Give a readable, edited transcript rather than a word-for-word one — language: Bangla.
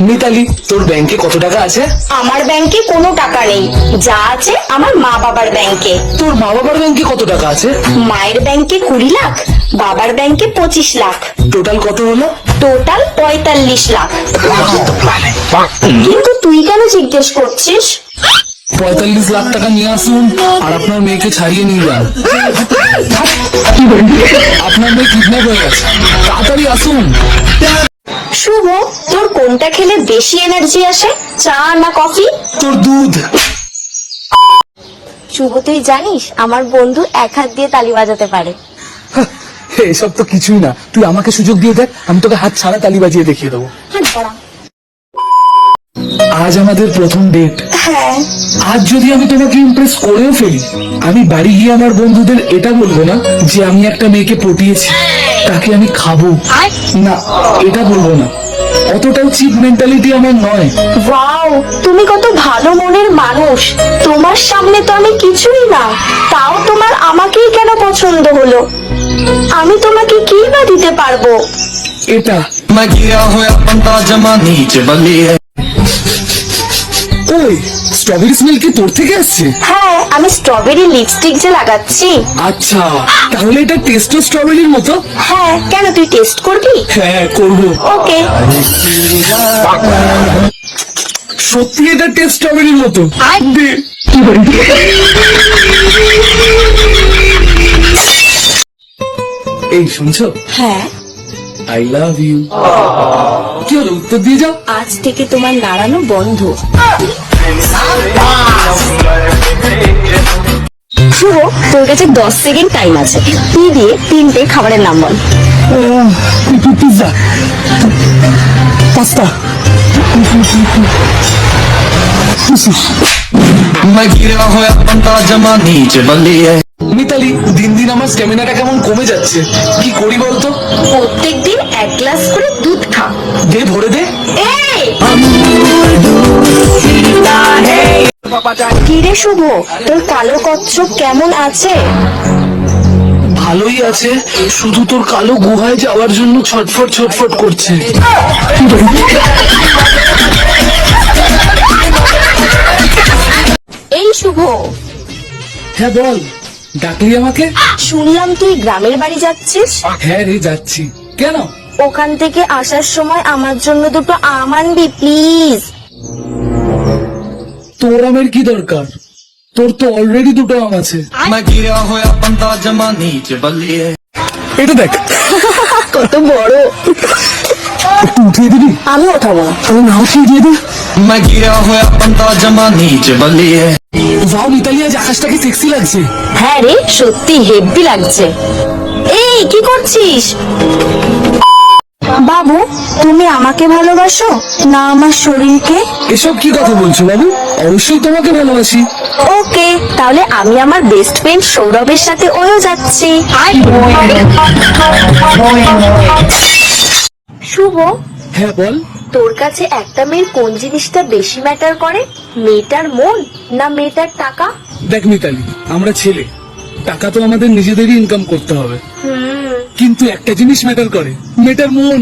মিতালি, তোর ব্যাংকে কত টাকা আছে? আমার ব্যাংকে কোনো টাকা নেই, যা আছে আমার মা বাবার ব্যাংকে। তোর মা বাবার ব্যাংকে কত টাকা আছে? মায়ের ব্যাংকে 20 লাখ, বাবার ব্যাংকে 25 লাখ। টোটাল কত হলো? টোটাল 45 লাখ। কিন্তু তুই কেন জিজ্ঞেস করছিস? 45 লাখ টাকা নিয়ে আসুন আর আপনার মেয়েকে ছাড়িয়ে নিয়ে যান। আপনার মেয়ে কিডন্যাপ হয়ে গেছে, তাড়াতাড়ি আসুন। শুভ, তোর কোনটা খেলে বেশি এনার্জি আসে, চা না কফি? তোর দুধ। শুভ, তুই জানিস আমার বন্ধু এক হাত দিয়ে তালি বাজাতে পারে। এসব তো কিছুই না, তুই আমাকে সুযোগ দিয়ে দেখ, আমি তোকে হাত ছাড়া তালি বাজিয়ে দেখিয়ে দেবো। আজ আমাদের প্রথম ডেট। হ্যাঁ। আজ যদি আমি তোমাকে ইমপ্রেস করেও ফেলি, আমি বাড়ি গিয়ে আমার বন্ধুদের এটা বলবো না যে আমি একটা মেয়েকে পটিয়েছি, তাকে আমি খাবো না, এটা বলবো না। অতটাও চিপ মেন্টালিটি আমার নয়। ওয়াও, তুমি কত ভালো মনের মানুষ। তোমার সামনে তো আমি কিছুই না, তাও তোমার আমাকেই কেন পছন্দ হলো? আমি তোমাকে কি বা দিতে পারবো? এটা मैं गिरा होया बंदा जमा नीचे बलिए। ওই স্ট্রবেরি স্মেল কি তোর থেকে আসছে? হ্যাঁ, আমি স্ট্রবেরি লিপস্টিক যে লাগাচ্ছি। আচ্ছা, তাহলে এটা টেস্ট স্ট্রবেরির মতো। হ্যাঁ, কেন তুই টেস্ট করবি? হ্যাঁ, করবো। ওকে। সত্যি এটা টেস্ট স্ট্রবেরির মতো। দে। এই শুনছো? হ্যাঁ। I love you. কি হলো, উত্তর দিয়ে যাও। আজ থেকে তোমার নাড়ানো বন্ধ। শুভ, তোর কাছে 10 সেকেন্ড টাইম আছে। তুই দিয়ে 3টে খাবারের নাম বল। পিৎজা, পাস্তা, मैं गिरा होया बंदा जमा नीचे बलिए। মিতালি, দিন দিন আমার স্ট্যামিনাটা কেমন কমে যাচ্ছে, কি করি বলতো? প্রত্যেকদিন 1 গ্লাস করে দুধ খা। দে, ভরে দে। এই কি রে শুভ, তোর কালো কচ্ছপ কেমন আছে? ভালোই আছে, শুধু তোর কালো গুহায় যাওয়ার জন্য ছটফট ছটফট করছে। এই শুভ, হ্যাঁ বল, ডাকলি আমাকে? শুনলাম তুই গ্রামের বাড়ি যাচ্ছিস। হ্যাঁ রে, যাচ্ছি। কেন? ওখান থেকে আসার সময় আমার জন্য 2টো আম আনবি প্লিজ। তোর আমের কি দরকার? তোর তো অলরেডি 2টো আম আছে। मैं गिरा होया बंदा जमा नीचे बलिए। এটা দেখ। কত বড়। একটু উঠিয়ে দিবি? আমি ওঠাবো না। আমি না উঠিয়ে দিয়ে দে। मैं गिरा होया बंदा जमा नीचे बलिए। ওয়াও মিতালি, আজ আকাশটাকে সেক্সি লাগছে। হ্যাঁ রে, সত্যি হেভি লাগছে। এই কি করছিস? বাবু, তুমি আমাকে ভালোবাসো না আমার শরীরকে? এসব কি কথা বলছো বাবু? অবশ্যই তোমাকে ভালোবাসি। ওকে, তাহলে আমি আমার বেস্ট ফ্রেন্ড সৌরভের সাথে ওও যাচ্ছি। শুভ, হ্যাঁ বল। তোর কাছে একটা মেয়ের কোন জিনিসটা বেশি ম্যাটার করে, মেয়েটার মন না মেয়েটার টাকা? দেখ মিতালি, আমরা ছেলে, টাকা তো আমাদের নিজেদেরই ইনকাম করতে হবে, কিন্তু একটা জিনিস ম্যাটার করে, মেয়েটার মন।